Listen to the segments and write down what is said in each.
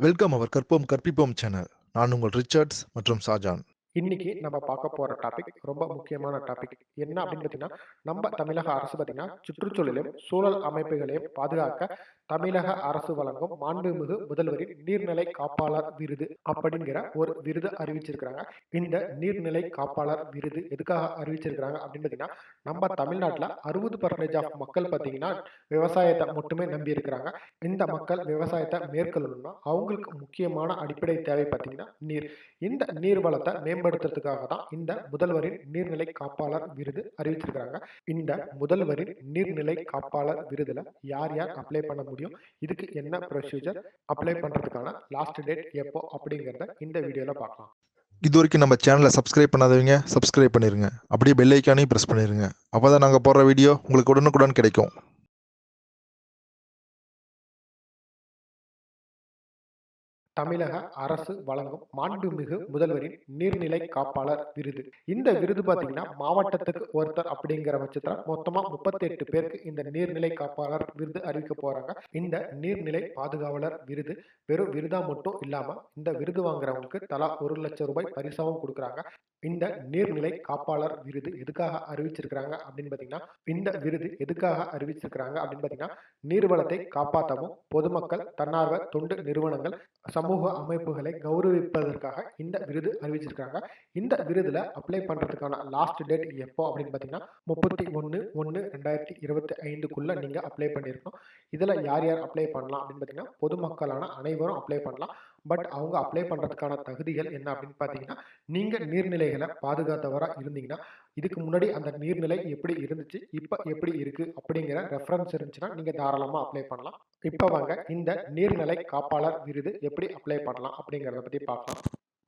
Welcome அவர் கற்போம் கற்பிப்போம் channel. நான் உங்கள் ரிச்சர்ட்ஸ் மற்றும் ஷாஜான். இன்னைக்கு நம்ம பார்க்க போற டாபிக் ரொம்ப முக்கியமான டாபிக். என்ன அப்படின்னு பார்த்தீங்கன்னா, நம்ம தமிழக அரசு பார்த்தீங்கன்னா, சுற்றுச்சூழலையும், சூழல் அமைப்புகளையும் பாதுகாக்க தமிழக அரசு வழங்கும் மாண்புமிகு முதல்வரின் நீர்நிலை காப்பாளர் விருது அப்படிங்கிற ஒரு விருது அறிவிச்சிருக்கிறாங்க. இந்த நீர்நிலை காப்பாளர் விருது எதுக்காக அறிவிச்சிருக்கிறாங்க அப்படின்னு பார்த்தீங்கன்னா, நம்ம தமிழ்நாட்டுல 60% ஆஃப் மக்கள் பார்த்தீங்கன்னா, விவசாயத்தை மட்டுமே நம்பி இருக்கிறாங்க. இந்த மக்கள் விவசாயத்தை மேற்கொள்ளணும்னா, அவங்களுக்கு முக்கியமான அடிப்படை தேவை பார்த்தீங்கன்னா நீர். இந்த நீர் வளத்தை மேம்படுத்துறதுக்காக தான் இந்த முதல்வரின் நீர்நிலை காப்பாளர் விருது அறிவிச்சிருக்காங்க. இந்த முதல்வரின் நீர்நிலை காப்பாளர் விருதுல யார் யார் அப்ளை பண்ண முடியும், இதுக்கு என்ன ப்ரொசீஜர், அப்ளை பண்றதுக்கான லாஸ்ட் டேட் எப்போ அப்படிங்கிறத இந்த வீடியோல பார்க்கலாம். இதுவரைக்கும் நம்ம சேனலை சப்ஸ்கிரைப் பண்ணாதவங்க சப்ஸ்கிரைப் பண்ணிருங்க. அப்படியே பெல் ஐக்கானையும் பிரஸ் பண்ணிருங்க. அப்பதான் நாங்க போடுற வீடியோ உங்களுக்கு உடனுக்குடன் கிடைக்கும். தமிழக அரசு வழங்கும் மாண்புமிகு முதல்வரின் நீர்நிலை காப்பாளர் விருது. இந்த விருது பாத்தீங்கன்னா மாவட்டத்துக்கு ஒருத்தர் அப்படிங்கிற பட்சத்துல மொத்தமா 38 பேருக்கு இந்த நீர்நிலை காப்பாளர் விருது அறிவிக்க போறாங்க. இந்த நீர்நிலை பாதுகாவலர் விருது வெறும் விருதா மட்டும் இல்லாம இந்த விருது வாங்குறவங்களுக்கு தலா 1,00,000 ரூபாய் பரிசாவும் கொடுக்குறாங்க. இந்த நீர்நிலை காப்பாளர் விருது எதுக்காக அறிவிச்சிருக்கிறாங்க அப்படின்னு பாத்தீங்கன்னா, இந்த விருது எதுக்காக அறிவிச்சிருக்கிறாங்க அப்படின்னு பாத்தீங்கன்னா, நீர்வளத்தை காப்பாற்றவும் பொதுமக்கள், தன்னார்வ தொண்டு நிறுவனங்கள், சமூக அமைப்புகளை கௌரவிப்பதற்காக இந்த விருது அறிவிச்சிருக்காங்க. இந்த விருதுல அப்ளை பண்றதுக்கான லாஸ்ட் டேட் எப்போ அப்படின்னு பாத்தீங்கன்னா 31/1/2025க்குள்ள நீங்க அப்ளை பண்ணிருக்கணும். இதுல யார் யார் அப்ளை பண்ணலாம் அப்படின்னு பாத்தீங்கன்னா, பொதுமக்களான அனைவரும் அப்ளை பண்ணலாம். பட் அவங்க அப்ளை பண்றதுக்கான தகுதிகள் என்ன அப்படின்னு பாத்தீங்கன்னா, நீங்க நீர்நிலைகளை பாதுகாத்தவரா இருந்தீங்கன்னா, இதுக்கு முன்னாடி அந்த நீர்நிலை எப்படி இருந்துச்சு, இப்ப எப்படி இருக்கு அப்படிங்கிற ரெஃபரன்ஸ் இருந்துச்சுன்னா நீங்க தாராளமா அப்ளை பண்ணலாம். இப்ப வாங்க இந்த நீர்நிலை காப்பாளர் விருது எப்படி அப்ளை பண்ணலாம் அப்படிங்கிறத பத்தி பார்க்கலாம்.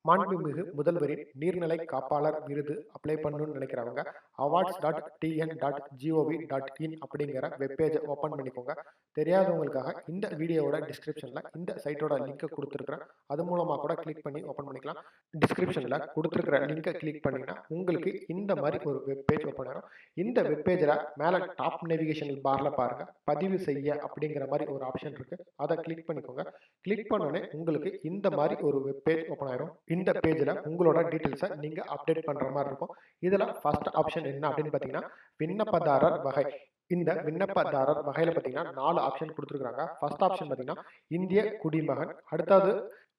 மாண்புமிகு முதல்வரின் நீர்நிலை காப்பாளர் விருது அப்ளை பண்ணணும்னு நினைக்கிறவங்க awards.tn.gov.in அப்படிங்கிற வெப்பேஜை ஓப்பன் பண்ணிக்கோங்க. தெரியாதவங்களுக்காக இந்த வீடியோவோட டிஸ்கிரிப்ஷன்ல இந்த சைட்டோட லிங்கை கொடுத்துருக்குறேன். அது மூலமா கூட கிளிக் பண்ணி ஓப்பன் பண்ணிக்கலாம். டிஸ்கிரிப்ஷன்ல கொடுத்துருக்கிற லிங்கை கிளிக் பண்ணீங்கன்னா உங்களுக்கு இந்த மாதிரி ஒரு வெப்பேஜ் ஓப்பன் ஆகும். இந்த வெப்பேஜில் மேலே டாப் நேவிகேஷன் பார்ல பாருங்க, பதிவு செய்ய அப்படிங்கிற மாதிரி ஒரு ஆப்ஷன் இருக்கு. அதை கிளிக் பண்ணிக்கோங்க. கிளிக் பண்ணோடனே உங்களுக்கு இந்த மாதிரி ஒரு வெப்பேஜ் ஓப்பன் ஆயிரும். இந்த பேஜில் உங்களோட டீட்டெயில்ஸை நீங்கள் அப்டேட் பண்ணுற மாதிரி இருக்கும். இதில் ஃபர்ஸ்ட் ஆப்ஷன் என்ன அப்படின்னு பார்த்தீங்கன்னா, விண்ணப்பதாரர் வகை. இந்த விண்ணப்பதாரர் வகையில் பார்த்தீங்கன்னா 4 ஆப்ஷன் கொடுத்துருக்காங்க. ஃபர்ஸ்ட் ஆப்ஷன் பார்த்தீங்கன்னா இந்திய குடிமகன், அடுத்தது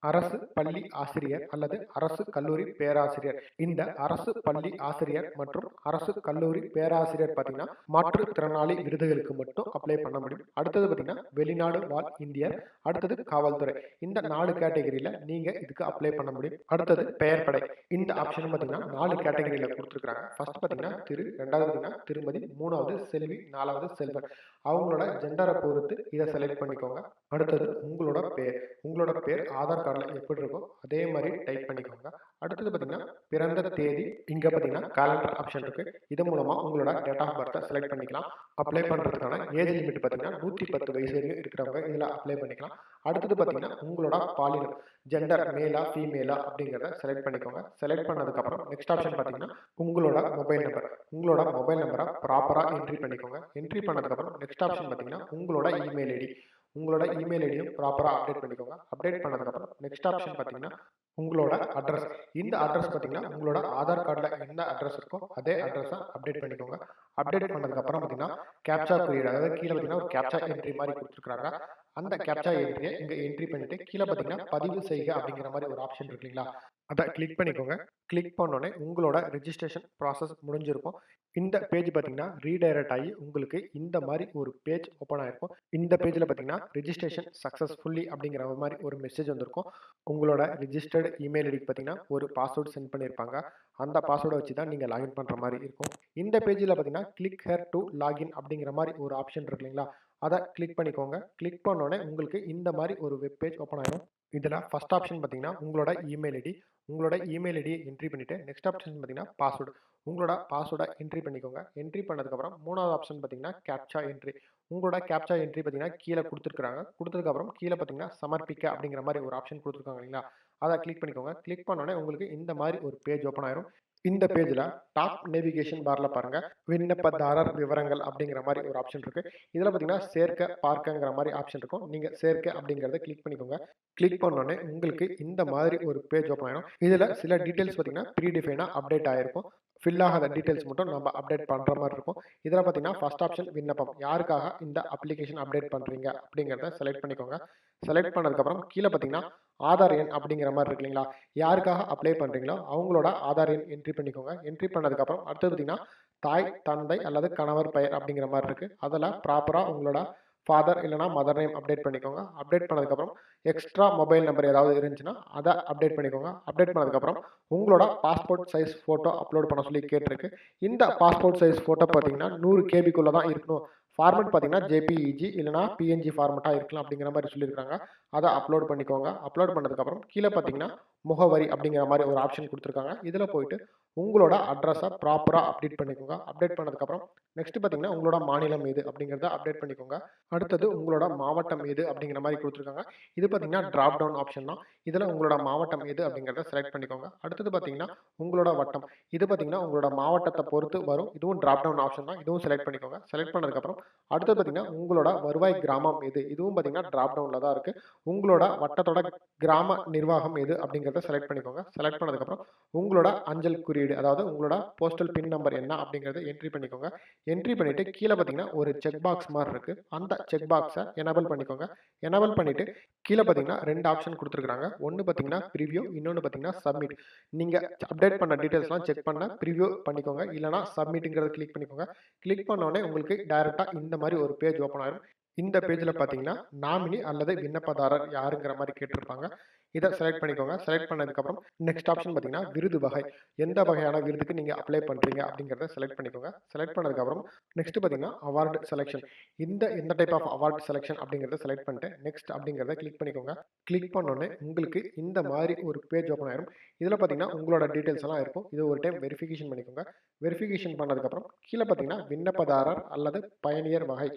அரசு பள்ளி ஆசிரியர் அல்லது அரசு கல்லூரி பேராசிரியர். இந்த அரசு பள்ளி ஆசிரியர் மற்றும் அரசு கல்லூரி பேராசிரியர் பார்த்தீங்கன்னா மாற்றுத்திறனாளி விருதுகளுக்கு மட்டும் அப்ளை பண்ண முடியும். அடுத்தது பார்த்தீங்கன்னா வெளிநாடு வாழ் இந்தியர், அடுத்தது காவல்துறை. இந்த 4 கேட்டகரியில நீங்க இதுக்கு அப்ளை பண்ண முடியும். அடுத்தது பெயர் படை. இந்த ஆப்ஷன் பார்த்தீங்கன்னா 4 கேட்டகரியில கொடுத்துருக்காங்க. ஃபர்ஸ்ட் பார்த்தீங்கன்னா திரு, ரெண்டாவது பார்த்தீங்கன்னா திருமதி, மூணாவது செல்வி, நாலாவது செல்வன். அவங்களோட ஜெண்டரை பொறுத்து இதை செலக்ட் பண்ணிக்கோங்க. அடுத்தது உங்களோட பேர். உங்களோட பேர் ஆதார் கார்டில் எப்படி இருக்கோ அதே மாதிரி டைப் பண்ணிக்கோங்க. அடுத்தது பார்த்தீங்கன்னா பிறந்த தேதி. இங்கே பார்த்தீங்கன்னா கேலண்டர் ஆப்ஷன் இருக்கு. இது மூலமா உங்களோட டேட் ஆஃப் பர்த்தை செலக்ட் பண்ணிக்கலாம். அப்ளை பண்ணுறதுக்கான ஏஜ் லிமிட் பார்த்தீங்கன்னா 110 வயசு வரையும் இருக்கிறவங்க இதில் அப்ளை பண்ணிக்கலாம். அடுத்தது பார்த்தீங்கன்னா உங்களோட பாலினம், ஜெண்டர் மேலா ஃபீமேலா அப்படிங்கிறத செலக்ட் பண்ணிக்கோங்க. செலக்ட் பண்ணதுக்கப்புறம் நெக்ஸ்ட் ஆப்ஷன் பார்த்தீங்கன்னா உங்களோட மொபைல் நம்பர். உங்களோட மொபைல் நம்பரை ப்ராப்பராக என்ட்ரி பண்ணிக்கோங்க. என்ட்ரி பண்ணதுக்கப்புறம் நெக்ஸ்ட் ஆப்ஷன் பார்த்தீங்கன்னா உங்களோட இமெயில் ஐடி. உங்களோட இமெயில் ஐடியும் ப்ராப்பராக அப்டேட் பண்ணிக்கோங்க. அப்டேட் பண்ணதுக்கப்புறம் நெக்ஸ்ட் ஆப்ஷன் பார்த்தீங்கன்னா உங்களோட அட்ரஸ். இந்த அட்ரஸ் பார்த்தீங்கன்னா உங்களோட ஆதார் கார்டில் என்ன அட்ரஸ் இருக்கோ அதே அட்ரஸை அப்டேட் பண்ணிக்கோங்க. அப்டேட் பண்ணதுக்கப்புறம் பார்த்தீங்கன்னா கேப்சா குறியீடு, அதாவது கீழே பார்த்தீங்கன்னா ஒரு கேப்சா என்ட்ரி மாதிரி கொடுத்துருக்காங்க. அந்த கேப்சா என்ட்ரியை இங்கே என்ட்ரி பண்ணிட்டு கீழே பார்த்தீங்கன்னா பதிவு செய்க அப்படிங்கிற மாதிரி ஒரு ஆப்ஷன் இருக்கு இல்லைங்களா, அதை கிளிக் பண்ணிக்கோங்க. கிளிக் பண்ணோடனே உங்களோட ரெஜிஸ்ட்ரேஷன் ப்ராசஸ் முடிஞ்சிருக்கும். இந்த பேஜ் பார்த்தீங்கன்னா ரீடைரக்ட் ஆகி உங்களுக்கு இந்த மாதிரி ஒரு பேஜ் ஓப்பன் ஆயிருக்கும். இந்த பேஜில் பார்த்தீங்கன்னா ரெஜிஸ்ட்ரேஷன் சக்ஸஸ்ஃபுல்லி அப்படிங்கிற மாதிரி ஒரு மெசேஜ் வந்திருக்கும். உங்களோட ரிஜிஸ்டர்டு இமெயில் ஐடிக்கு பார்த்தீங்கன்னா ஒரு பாஸ்வேர்டு சென்ட் பண்ணியிருப்பாங்க. அந்த பாஸ்வேர்டை வச்சு தான் நீங்கள் லாகின் பண்ணுற மாதிரி இருக்கும். இந்த பேஜில் பார்த்தீங்கன்னா கிளிக் ஹேர் டு லாகின் அப்படிங்கிற மாதிரி ஒரு ஆப்ஷன் இருக்கு இல்லைங்களா, அதை கிளிக் பண்ணிக்கோங்க. கிளிக் பண்ணோடனே உங்களுக்கு இந்த மாதிரி ஒரு வெப் பேஜ் ஓப்பன் ஆயிரும். இதில் ஃபர்ஸ்ட் ஆப்ஷன் பார்த்தீங்கன்னா உங்களோட இமெயில் ஐடி. உங்களோட இமெயில் ஐடியை என்ட்ரி பண்ணிவிட்டு நெக்ஸ்ட் ஆப்ஷன் பார்த்தீங்கன்னா பாஸ்வேர்டு. உங்களோட பாஸ்வேர்டை என்ட்ரி பண்ணிக்கோங்க. என்ட்ரி பண்ணதுக்கப்புறம் மூணாவது ஆப்ஷன் பார்த்தீங்கன்னா கேப்சா என்ட்ரி. உங்களோட கேப்சா என்ட்ரி பார்த்தீங்கன்னா கீழே கொடுத்துருக்காங்க. கொடுத்ததுக்கப்புறம் கீழே பார்த்தீங்கன்னா சமர்ப்பிக்க அப்படிங்கிற மாதிரி ஒரு ஆப்ஷன் கொடுத்துருக்காங்க இல்லைங்களா, அதை கிளிக் பண்ணிக்கோங்க. கிளிக் பண்ணோடனே உங்களுக்கு இந்த மாதிரி ஒரு பேஜ் ஓப்பன் ஆயிரும். இந்த பேஜ்ல டாப் நேவிகேஷன் பார்ல பாருங்க விண்ணப்பதாரர் விவரங்கள் அப்படிங்கிற மாதிரி ஒரு ஆப்ஷன் இருக்கு. இதுல பாத்தீங்கன்னா சேர்க்க பார்க்கங்கிற மாதிரி ஆப்ஷன் இருக்கும். நீங்க சேர்க்க அப்படிங்கறத கிளிக் பண்ணிக்கோங்க. கிளிக் பண்ணோடனே உங்களுக்கு இந்த மாதிரி ஒரு பேஜ் ஓப்பன் ஆயிடும். இதுல சில டீடைல்ஸ் பாத்தீங்கன்னா ப்ரீ டிஃபைனா அப்டேட் ஆயிருக்கும். ஃபில் ஆகாத டீடைல்ஸ் மட்டும் நம்ம அப்டேட் பண்ற மாதிரி இருக்கும். இதுல பாத்தீங்கன்னா ஃபர்ஸ்ட் ஆப்ஷன் விண்ணப்பம், யாருக்காக இந்த அப்ளிகேஷன் அப்டேட் பண்றீங்க அப்படிங்கறத செலக்ட் பண்ணிக்கோங்க. செலக்ட் பண்ணதுக்கு அப்புறம் கீழே பாத்தீங்கன்னா ஆதார் எண் அப்படிங்கிற மாதிரி இருக்கு இல்லைங்களா, யாருக்காக அப்ளை பண்றீங்களோ அவங்களோட ஆதார் எண் என்ட்ரி பண்ணிக்கோங்க. என்ட்ரி பண்ணதுக்கு அப்புறம் அடுத்தது பாத்தீங்கன்னா தாய், தந்தை அல்லது கணவர் பெயர் அப்படிங்கிற மாதிரி இருக்கு. அதில் ப்ராப்பரா உங்களோட ஃபாதர் இல்லைனா மதர் நேம் அப்டேட் பண்ணிக்கோங்க. அப்டேட் பண்ணதுக்கப்புறம் எக்ஸ்ட்ரா மொபைல் நம்பர் ஏதாவது இருந்துச்சுன்னா அதை அப்டேட் பண்ணிக்கோங்க. அப்டேட் பண்ணதுக்கப்புறம் உங்களோட பாஸ்போர்ட் சைஸ் ஃபோட்டோ அப்லோட் பண்ண சொல்லி கேட்டிருக்கு. இந்த பாஸ்போர்ட் சைஸ் ஃபோட்டோ பார்த்தீங்கன்னா 100 கேபிக்குள்ளே தான் இருக்கணும். ஃபார்மெட் பார்த்தீங்கன்னா ஜேபிஇஜி இல்லைனா பிஎன்ஜி ஃபார்மெட்டாக இருக்கலாம் அப்படிங்கிற மாதிரி சொல்லியிருக்காங்க. அதை அப்லோட் பண்ணிக்கோங்க. அப்லோட் பண்ணதுக்கப்புறம் கீழே பார்த்தீங்கன்னா முகவரி அப்படிங்கிற மாதிரி ஒரு ஆப்ஷன் கொடுத்துருக்காங்க. இதில் போயிட்டு உங்களோட அட்ரஸை ப்ராப்பராக அப்டேட் பண்ணிக்கோங்க. அப்டேட் பண்ணதுக்கப்புறம் நெக்ஸ்ட் பார்த்தீங்கன்னா உங்களோட மாநிலம் எது அப்படிங்கிறத அப்டேட் பண்ணிக்கோங்க. அடுத்தது உங்களோட மாவட்டம் எது அப்படிங்கிற மாதிரி கொடுத்துருக்காங்க. இது பார்த்தீங்கன்னா டிராப் டவுன் ஆப்ஷன் தான். இதில் உங்களோட மாவட்டம் எது அப்படிங்கிறத செலக்ட் பண்ணிக்கோங்க. அடுத்தது பார்த்தீங்கன்னா உங்களோட வட்டம், இது பார்த்தீங்கன்னா உங்களோட மாவட்டத்தை பொறுத்து வரும். இதுவும் டிராப் டவுன் ஆப்ஷன் தான். இதுவும் செலக்ட் பண்ணிக்கோங்க. செலக்ட் பண்ணதுக்கப்புறம் அடுத்தது பார்த்தீங்கன்னா உங்களோட வருவாய் கிராமம் எது, இதுவும் பார்த்தீங்கன்னா டிராப் டவுனில் தான் இருக்குது. உங்களோட வட்டத்தோட கிராம நிர்வாகம் எது அப்படிங்கிறத செலக்ட் பண்ணிக்கோங்க. செலக்ட் பண்ணதுக்கப்புறம் உங்களோட அஞ்சல் குறியீடு, அதாவது உங்களோட போஸ்டல் பின் நம்பர் என்ன அப்படிங்கிறத என்ட்ரி பண்ணிக்கோங்க. என்ட்ரி பண்ணிட்டு கீழே பார்த்தீங்கன்னா ஒரு செக் பாக்ஸ் மாதிரி இருக்கு. அந்த செக் பாக்ஸை எனபிள் பண்ணிக்கோங்க. எனபிள் பண்ணிட்டு கீழே பார்த்தீங்கன்னா 2 ஆப்ஷன் கொடுத்துருக்காங்க. ஒன்று பார்த்தீங்கன்னா ப்ரிவ்யூ, இன்னொன்று பார்த்தீங்கன்னா சப்மிட். நீங்கள் அப்டேட் பண்ண டீட்டெயில்ஸ்லாம் செக் பண்ண ப்ரிவ்யூ பண்ணிக்கோங்க, இல்லைனா சப்மிட்டுங்கிறத கிளிக் பண்ணிக்கோங்க. கிளிக் பண்ணோடனே உங்களுக்கு டைரெக்டாக இந்த மாதிரி ஒரு பேஜ் ஓப்பன் ஆயிடும். இந்த பேஜில் பார்த்தீங்கன்னா நாமினி அல்லது விண்ணப்பதாரர் யாருங்கிற மாதிரி கேட்டிருப்பாங்க. இதை செலக்ட் பண்ணிக்கோங்க. செலக்ட் பண்ணதுக்கப்புறம் நெக்ஸ்ட் ஆப்ஷன் பார்த்தீங்கன்னா விருது வகை, எந்த வகையான விருதுக்கு நீங்கள் அப்ளை பண்ணுறீங்க அப்படிங்கிறத செலக்ட் பண்ணிக்கோங்க. செலக்ட் பண்ணதுக்கப்புறம் நெக்ஸ்ட் பார்த்தீங்கன்னா அவார்டு செலெக்ஷன், எந்த டைப் ஆஃப் அவார்டு செலெக்ஷன் அப்படிங்கிறத செலக்ட் பண்ணிட்டு நெக்ஸ்ட் அப்படிங்கிறத கிளிக் பண்ணிக்கோங்க. கிளிக் பண்ணோடனே உங்களுக்கு இந்த மாதிரி ஒரு பேஜ் ஓப்பன் ஆயிடும். இதில் பார்த்தீங்கன்னா உங்களோட டீட்டெயில்ஸ் எல்லாம் இருக்கும். இது ஒரு டைம் வெரிஃபிகேஷன் பண்ணிக்கோங்க. வெரிஃபிகேஷன் பண்ணதுக்கப்புறம் கீழே பார்த்தீங்கன்னா விண்ணப்பதாரர் அல்லது பயணியர் வகை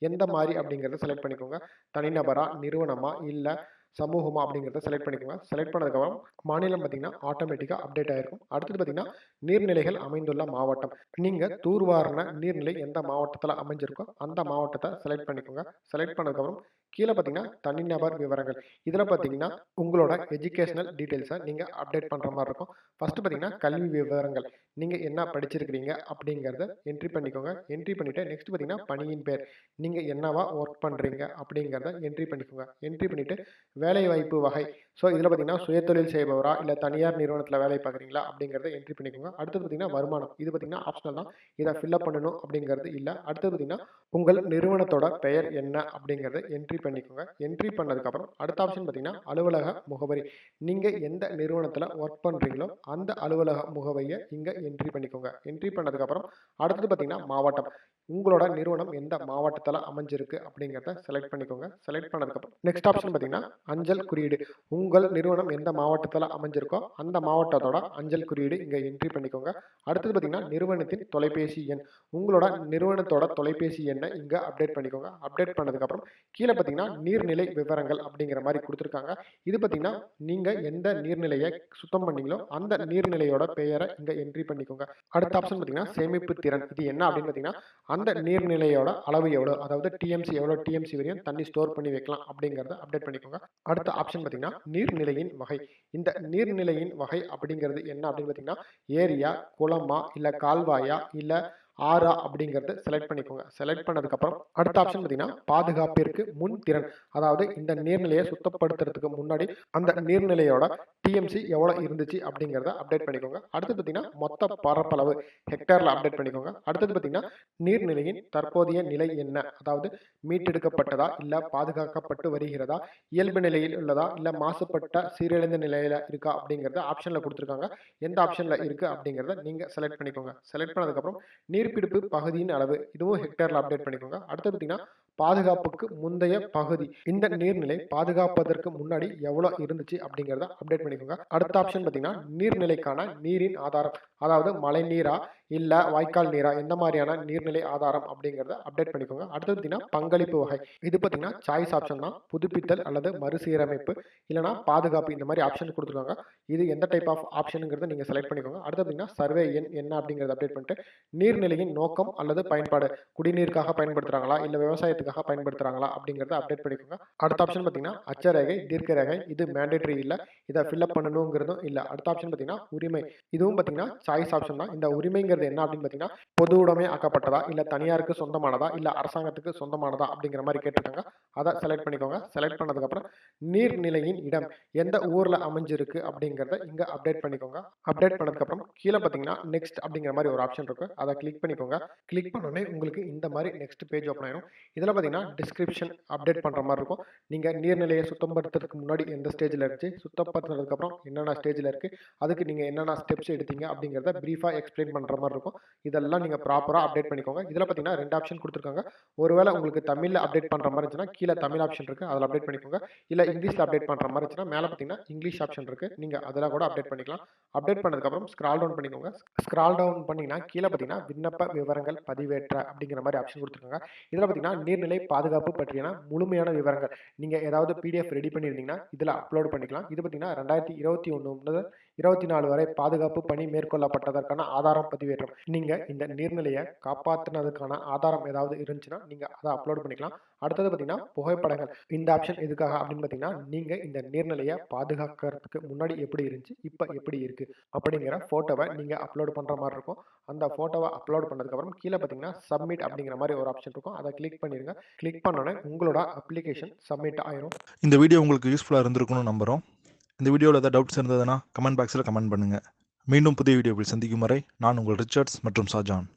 எந்த மாதிரி அப்படிங்கிறத செலக்ட் பண்ணிக்கோங்க. தனிநபரா, நிறுவனமா, இல்லை சமூகமா அப்படிங்கிறத செலக்ட் பண்ணிக்கோங்க. செலக்ட் பண்ணதுக்கப்புறம் மாநிலம் பார்த்தீங்கன்னா ஆட்டோமேட்டிக்காக அப்டேட் ஆயிருக்கும். அடுத்தது பார்த்தீங்கன்னா நீர்நிலைகள் அமைந்துள்ள மாவட்டம், நீங்கள் தூர்வாரின நீர்நிலை எந்த மாவட்டத்தில் அமைஞ்சிருக்கோ அந்த மாவட்டத்தை செலக்ட் பண்ணிக்கோங்க. செலக்ட் பண்ணதுக்கப்புறம் கீழே பார்த்தீங்கன்னா தனிநபர் விவரங்கள், இதில் பார்த்தீங்கன்னா உங்களோட எஜுகேஷனல் டீட்டெயில்ஸை நீங்கள் அப்டேட் பண்ணுற மாதிரி இருக்கும். ஃபஸ்ட்டு பார்த்தீங்கன்னா கல்வி விவரங்கள், நீங்கள் என்ன படிச்சிருக்கிறீங்க அப்படிங்கிறத என்ட்ரி பண்ணிக்கோங்க. என்ட்ரி பண்ணிவிட்டு நெக்ஸ்ட் பார்த்தீங்கன்னா பணியின் பேர், நீங்கள் என்னவா ஒர்க் பண்ணுறீங்க அப்படிங்கிறத என்ட்ரி பண்ணிக்கோங்க. என்ட்ரி பண்ணிவிட்டு வேலைவாய்ப்பு வகை, ஸோ இதில் பார்த்தீங்கன்னா சுயதொழில் செய்பவரா இல்லை தனியார் நிறுவனத்தில் வேலை பார்க்குறீங்களா அப்படிங்கிறத என்ட்ரி பண்ணிக்கோங்க. அடுத்தது பார்த்தீங்கன்னா வருமானம், இது பார்த்தீங்கன்னா ஆப்ஷனல் தான், இதை ஃபில்அப் பண்ணணும் அப்படிங்கிறது இல்லை. அடுத்தது பார்த்தீங்கன்னா உங்கள் நிறுவனத்தோட பெயர் என்ன அப்படிங்கிறத என்ட்ரி பண்ணிக்கோங்க. என்ட்ரி பண்ணதுக்கப்புறம் அடுத்த ஆப்ஷன் பார்த்தீங்கன்னா அலுவலக முகவரி, நீங்கள் எந்த நிறுவனத்தில் ஒர்க் பண்ணுறீங்களோ அந்த அலுவலக முகவரியை இங்கே என்ட்ரி பண்ணிக்கோங்க. என்ட்ரி பண்ணதுக்கப்புறம் அடுத்தது பார்த்தீங்கன்னா மாவட்டம், உங்களோட நிறுவனம் எந்த மாவட்டத்தில் அமைஞ்சிருக்கு அப்படிங்கிறத செலக்ட் பண்ணிக்கோங்க. செலக்ட் பண்ணதுக்கப்புறம் நெக்ஸ்ட் ஆப்ஷன் பார்த்தீங்கன்னா அஞ்சல் குறியீடு, உங்கள் நிறுவனம் எந்த மாவட்டத்தில் அமைஞ்சிருக்கோ அந்த மாவட்டத்தோட அஞ்சல் குறியீடு இங்கே என்ட்ரி பண்ணிக்கோங்க. அடுத்தது பார்த்தீங்கன்னா நிறுவனத்தின் தொலைபேசி எண், உங்களோட நிறுவனத்தோட தொலைபேசி எண்ணை இங்கே அப்டேட் பண்ணிக்கோங்க. அப்டேட் பண்ணதுக்கப்புறம் கீழே பார்த்தீங்கன்னா நீர்நிலை விவரங்கள் அப்படிங்கிற மாதிரி கொடுத்துருக்காங்க. இது பார்த்தீங்கன்னா நீங்கள் எந்த நீர்நிலையை சுத்தம் பண்ணீங்களோ அந்த நீர்நிலையோட பெயரை இங்கே என்ட்ரி பண்ணிக்கோங்க. அடுத்த ஆப்ஷன் பார்த்தீங்கன்னா சேமிப்பு திறன், இது என்ன அப்படின்னு பார்த்தீங்கன்னா அந்த நீர்நிலையோட அளவு எவ்வளோ, அதாவது டிஎம்சி எவ்வளோ டிஎம்சி வரையும் தண்ணி ஸ்டோர் பண்ணி வைக்கலாம் அப்படிங்கிறத அப்டேட் பண்ணிக்கோங்க. அடுத்த ஆப்ஷன் பார்த்தீங்கன்னா நீர்நிலையின் வகை, இந்த நீர்நிலையின் வகை அப்படிங்கிறது என்ன அப்படின்னு பார்த்தீங்கன்னா ஏரியா, குளமா, இல்லை கால்வாயா, இல்லை ஆறா அப்படிங்கிறது செலக்ட் பண்ணிக்கோங்க. செலக்ட் பண்ணதுக்கப்புறம் அடுத்த ஆப்ஷன் பார்த்தீங்கன்னா பாதுகாப்பிற்கு முன் திறன், அதாவது இந்த நீர்நிலையை சுத்தப்படுத்துறதுக்கு முன்னாடி அந்த நீர்நிலையோட டிஎம்சி எவ்வளோ இருந்துச்சு அப்படிங்கிறத அப்டேட் பண்ணிக்கோங்க. அடுத்து பார்த்தீங்கன்னா மொத்த பரப்பளவு ஹெக்டேரில் அப்டேட் பண்ணிக்கோங்க. அடுத்தது பார்த்தீங்கன்னா நீர்நிலையின் தற்போதைய நிலை என்ன, அதாவது மீட்டெடுக்கப்பட்டதா இல்லை பாதுகாக்கப்பட்டு வருகிறதா, இயல்பு நிலையில் உள்ளதா இல்லை மாசுபட்ட சீரழிந்த நிலையில் இருக்கா அப்படிங்கிறத ஆப்ஷனில் கொடுத்துருக்காங்க. எந்த ஆப்ஷனில் இருக்குது அப்படிங்கிறத நீங்கள் செலக்ட் பண்ணிக்கோங்க. செலக்ட் பண்ணதுக்கப்புறம் நீர்பிடிப்பு பகுதியின் அளவு, இதுவும் ஹெக்டேரில் அப்டேட் பண்ணிக்கோங்க. அடுத்து பார்த்தீங்கன்னா பாதுகாப்புக்கு முந்தைய பகுதி. இந்த நீர்நிலை பாதுகாப்பதற்கு முன்னாடி எவ்வளோ இருந்துச்சு அப்படிங்கிறத அப்டேட் பண்ணிக்கோங்க. அடுத்த ஆப்ஷன் பார்த்தீங்கன்னா, நீர்நிலைக்கான நீரின் ஆதாரம். அதாவது மழை நீரா, இல்ல வாய்க்கால் நீரா, எந்த மாதிரியான நீர்நிலை ஆதாரம் அப்படிங்கிறத அப்டேட் பண்ணிக்கோங்க. அடுத்தது பார்த்தீங்கன்னா, பங்களிப்பு வகை. இது பார்த்தீங்கன்னா சாய்ஸ் ஆப்ஷன் தான். புதுப்பித்தல் அல்லது மறுசீரமைப்பு, இல்லைனா பாதுகாப்பு, இந்த மாதிரி ஆப்ஷன் கொடுத்துருக்காங்க. இது எந்த டைப் ஆஃப் ஆப்ஷனுங்கிறத நீங்கள் செலக்ட் பண்ணிக்கோங்க. அடுத்து பார்த்தீங்கன்னா, சர்வே எண் என்ன அப்படிங்கிறத அப்டேட் பண்ணிட்டு, நீர்நிலையின் நோக்கம் அல்லது பயன்பாடு, குடிநீருக்காக பயன்படுத்துறாங்களா, இல்ல விவசாயத்துக்காக பயன்படுத்துறாங்களா அப்படிங்கிறத அப்டேட் பண்ணிக்கோங்க. அடுத்த ஆப்ஷன் பார்த்தீங்கன்னா, அட்சரேகை, தீர்க்க ரேகை. இது மேண்டேட்டரி இல்ல, இதை ஃபில்அப் பண்ணணுங்கிறதும் இல்ல. அடுத்த ஆப்ஷன் பார்த்தீங்கன்னா, உரிமை. இதுவும் பார்த்தீங்கன்னா சாய்ஸ் ஆப்ஷன் தான். இந்த உரிமைங்கிறது என்ன அப்படின்னு பார்த்தீங்கன்னா, பொது உடைமை ஆக்கப்பட்டதா, இல்ல தனியாருக்கு சொந்தமானதா, இல்ல அரசாங்கத்துக்கு சொந்தமானதா அப்படிங்கிற மாதிரி கேட்டிருக்காங்க. அதை செலக்ட் பண்ணிக்கோங்க. செலக்ட் பண்ணதுக்கப்புறம் நீர்நிலையின் இடம் எந்த ஊர்ல அமைஞ்சிருக்கு அப்படிங்கிறத இங்க அப்டேட் பண்ணிக்கோங்க. அப்டேட் பண்ணதுக்கப்புறம் கீழே பார்த்தீங்கன்னா நெக்ஸ்ட் அப்படிங்கிற மாதிரி ஒரு ஆப்ஷன் இருக்கு. அதை கிளிக் பண்ணிக்கோங்க. கிளிக் பண்ணோடனே உங்களுக்கு இந்த மாதிரி நெக்ஸ்ட் பேஜ் ஓப்பன் ஆயிடும். இதில் பார்த்தீங்கன்னா டிஸ்கிரிப்ஷன் அப்டேட் பண்ணுற மாதிரி இருக்கும். நீங்கள் நீர்நிலையை சுத்தப்படுத்துறதுக்கு முன்னாடி எந்த ஸ்டேஜில் இருந்துச்சு, சுத்தப்படுத்துறதுக்கப்புறம் என்னென்ன ஸ்டேஜில் இருக்குது, அதுக்கு நீங்கள் என்னென்ன ஸ்டெப்ஸ் எடுத்தீங்க அப்படிங்கிறத ப்ரீஃபாக எக்ஸ்பிளைன் பண்ணுற மாதிரி இருக்கும். இதெல்லாம் நீங்கள் ப்ராப்பராக அப்டேட் பண்ணிக்கோங்க. இதில் பார்த்தீங்கன்னா 2 ஆப்ஷன் கொடுத்துருக்காங்க. ஒருவேளை உங்களுக்கு தமிழில் அப்டேட் பண்ணுற மாதிரி இருந்துச்சுன்னா கீழே தமிழ் ஆப்ஷன் இருக்குது, அதில் அப்டேட் பண்ணிக்கோங்க. இல்லை இங்கிலீஷில் அப்டேட் பண்ணுற மாதிரி இருந்துச்சுன்னா மேலே பார்த்தீங்கன்னா இங்கிலீஷ் ஆப்ஷன் இருக்குது, நீங்கள் அதில் கூட அப்டேட் பண்ணிக்கலாம். அப்டேட் பண்ணதுக்கப்புறம் ஸ்க்ரால் டவுன் பண்ணிக்கோங்க. ஸ்க்ரால் டவுன் பண்ணிங்கன்னா கீழே பார்த்தீங்கன்னா விண்ணப்ப விவரங்கள் பதிவேற்ற அப்படிங்கிற மாதிரி ஆப்ஷன் கொடுத்துருக்காங்க. இதில் பார்த்தீங்கன்னா நீர்நிலை பாதுகாப்பு பற்றியான முழுமையான விவரங்கள் நீங்கள் ஏதாவது பிடிஎஃப் ரெடி பண்ணியிருந்தீங்கன்னா இதில் அப்லோட் பண்ணிக்கலாம். இது பார்த்தீங்கன்னா 2021 முதல் 24 வரை பாதுகாப்பு பணி மேற்கொள்ளப்பட்டதற்கான ஆதாரம் பதிவேற்றம். நீங்கள் இந்த நீர்நிலையை காப்பாற்றினதுக்கான ஆதாரம் ஏதாவது இருந்துச்சுன்னா நீங்கள் அதை அப்லோட் பண்ணிக்கலாம். அடுத்தது பார்த்தீங்கன்னா புகைப்படங்கள். இந்த ஆப்ஷன் எதுக்காக அப்படின்னு பார்த்தீங்கன்னா, நீங்கள் இந்த நீர்நிலையை பாதுகாக்கிறதுக்கு முன்னாடி எப்படி இருந்துச்சு, இப்போ எப்படி இருக்குது அப்படிங்கிற ஃபோட்டோவை நீங்கள் அப்லோட் பண்ணுற மாதிரி இருக்கும். அந்த ஃபோட்டோவை அப்லோட் பண்ணதுக்கப்புறம் கீழே பார்த்தீங்கன்னா சப்மிட் அப்படிங்கிற மாதிரி ஒரு ஆப்ஷன் இருக்கும். அதை கிளிக் பண்ணிடுங்க. கிளிக் பண்ணோன்னே உங்களோட அப்ளிகேஷன் சப்மிட் ஆயிரும். இந்த வீடியோ உங்களுக்கு யூஸ்ஃபுல்லாக இருந்திருக்கும்னு நம்புகிறோம். இந்த வீடியோவில் ஏதாவது டவுட்ஸ் இருந்ததுன்னா கமெண்ட் பாக்ஸில் கமெண்ட் பண்ணுங்கள். மீண்டும் புதிய வீடியோவில் சந்திக்கும் வரை நான் உங்கள் ரிச்சர்ட்ஸ் மற்றும் ஷாஜான்.